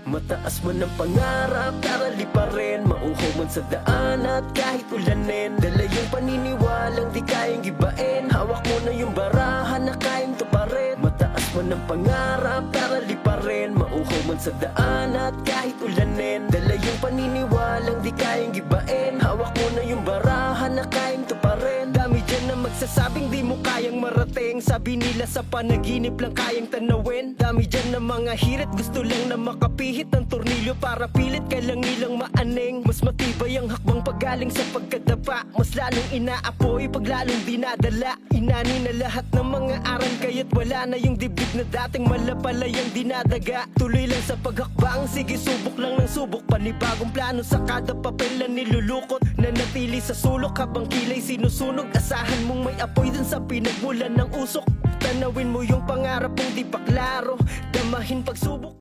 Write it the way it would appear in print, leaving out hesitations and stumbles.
Mataas man ang pangarap, darali pa rin. Mauhaw man sa daan at kahit ulanin. Dala yung paniniwalang di kayang gibain. Hawak mo na yung barahan na kayang tuparin. Mataas man ang pangarap, darali pa rin. Mauhaw man sa daan at kahit ulanin. Dala yung paniniwalang di kayang gibain. Hawak mo na yung barahan na kayang tuparin. Dami dyan na magsasabing di mo kayang marating. Sabi nila sa panaginip lang kayang tanawin. Dami dyan na mga hirit, gusto lang na makapihit ng tornilyo para pilit ka lang nilang maaning. Mas matibay ang hakbang paggaling sa pagkadapa. Mas lalong inaapoy pag lalong dinadala. Inani na lahat ng mga aral kaya't wala na yung dibdib na dating malapalay ang dinadaga. Tuloy lang sa paghakbang, sige subok lang ng subok. Panibagong plano sa kada papel na nilulukot. Nanatili sa sulok habang kilay sinusunog. Asahan mong may apoy dun sa pinagmulan ng usok. Tanawin mo yung pangarap mong di pa klaro. Damahin pagsubok.